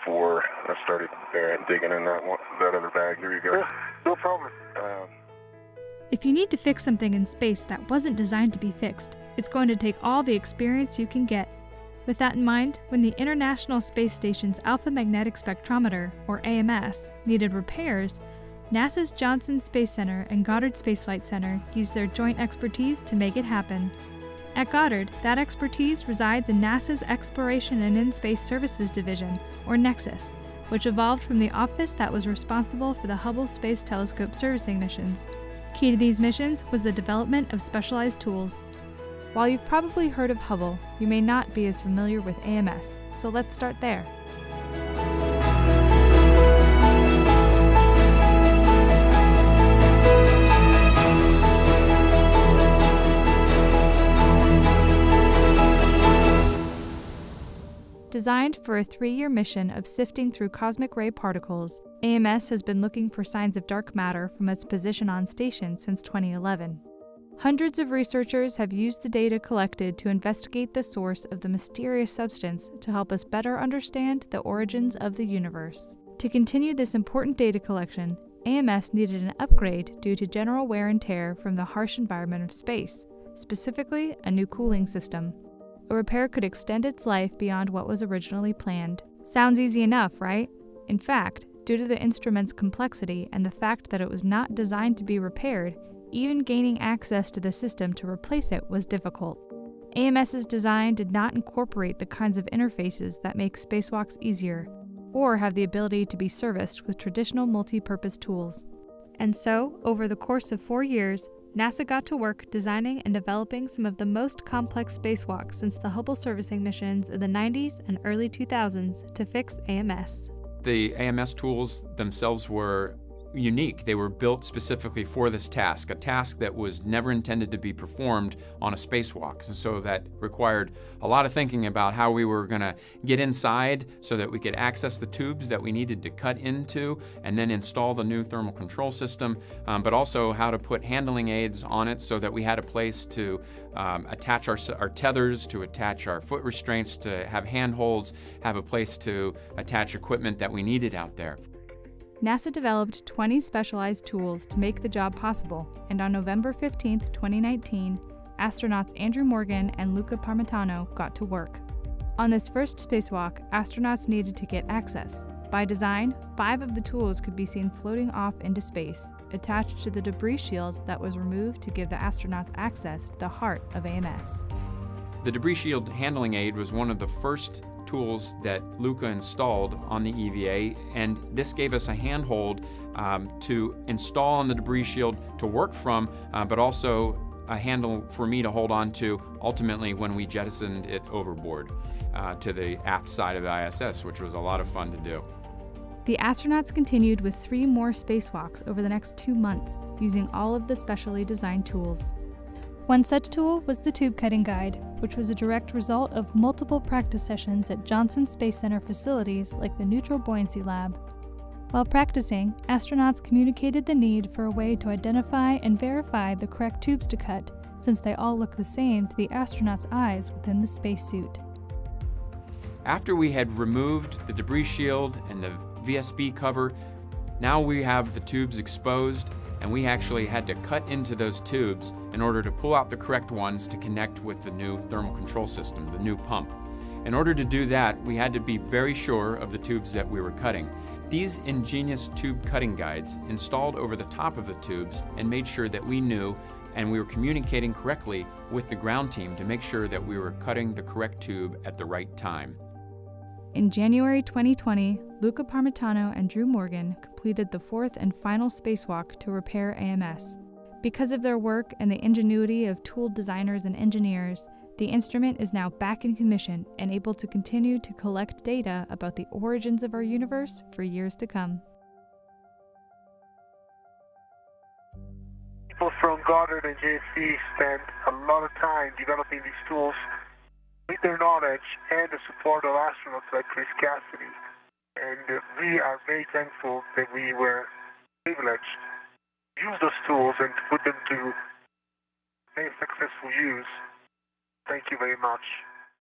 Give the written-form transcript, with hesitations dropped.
before I started digging in that other bag. Here you go. Yeah, no problem. If you need to fix something in space that wasn't designed to be fixed, it's going to take all the experience you can get. With that in mind, when the International Space Station's Alpha Magnetic Spectrometer, or AMS, needed repairs, NASA's Johnson Space Center and Goddard Space Flight Center used their joint expertise to make it happen. At Goddard, that expertise resides in NASA's Exploration and In-Space Services Division, or NEXUS, which evolved from the office that was responsible for the Hubble Space Telescope servicing missions. Key to these missions was the development of specialized tools. While you've probably heard of Hubble, you may not be as familiar with AMS, so let's start there. Designed for a 3-year mission of sifting through cosmic ray particles, AMS has been looking for signs of dark matter from its position on station since 2011. Hundreds of researchers have used the data collected to investigate the source of the mysterious substance to help us better understand the origins of the universe. To continue this important data collection, AMS needed an upgrade due to general wear and tear from the harsh environment of space, specifically a new cooling system. A repair could extend its life beyond what was originally planned. Sounds easy enough, right? In fact, due to the instrument's complexity and the fact that it was not designed to be repaired, even gaining access to the system to replace it was difficult. AMS's design did not incorporate the kinds of interfaces that make spacewalks easier, or have the ability to be serviced with traditional multi-purpose tools. And so, over the course of 4 years, NASA got to work designing and developing some of the most complex spacewalks since the Hubble servicing missions in the 90s and early 2000s to fix AMS. The AMS tools themselves were unique. They were built specifically for this task, a task that was never intended to be performed on a spacewalk. And so that required a lot of thinking about how we were going to get inside so that we could access the tubes that we needed to cut into and then install the new thermal control system, but also how to put handling aids on it so that we had a place to attach our tethers, to attach our foot restraints, to have handholds, have a place to attach equipment that we needed out there. NASA developed 20 specialized tools to make the job possible, and on November 15, 2019, astronauts Andrew Morgan and Luca Parmitano got to work. On this first spacewalk, astronauts needed to get access. By design, 5 of the tools could be seen floating off into space, attached to the debris shield that was removed to give the astronauts access to the heart of AMS. The debris shield handling aid was one of the first tools that Luca installed on the EVA, and this gave us a handhold to install on the debris shield to work from, but also a handle for me to hold on to ultimately when we jettisoned it overboard to the aft side of the ISS, which was a lot of fun to do. The astronauts continued with 3 more spacewalks over the next 2 months, using all of the specially designed tools. One such tool was the tube cutting guide, which was a direct result of multiple practice sessions at Johnson Space Center facilities like the Neutral Buoyancy Lab. While practicing, astronauts communicated the need for a way to identify and verify the correct tubes to cut, since they all look the same to the astronauts' eyes within the spacesuit. After we had removed the debris shield and the VSB cover, now we have the tubes exposed, and we actually had to cut into those tubes in order to pull out the correct ones to connect with the new thermal control system, the new pump. In order to do that, we had to be very sure of the tubes that we were cutting. These ingenious tube cutting guides installed over the top of the tubes and made sure that we knew and we were communicating correctly with the ground team to make sure that we were cutting the correct tube at the right time. In January 2020, Luca Parmitano and Drew Morgan completed the 4th and final spacewalk to repair AMS. Because of their work and the ingenuity of tool designers and engineers, the instrument is now back in commission and able to continue to collect data about the origins of our universe for years to come. People from Goddard and JC spent a lot of time developing these tools with their knowledge and the support of astronauts like Chris Cassidy. And we are very thankful that we were privileged to use those tools and to put them to very successful use. Thank you very much.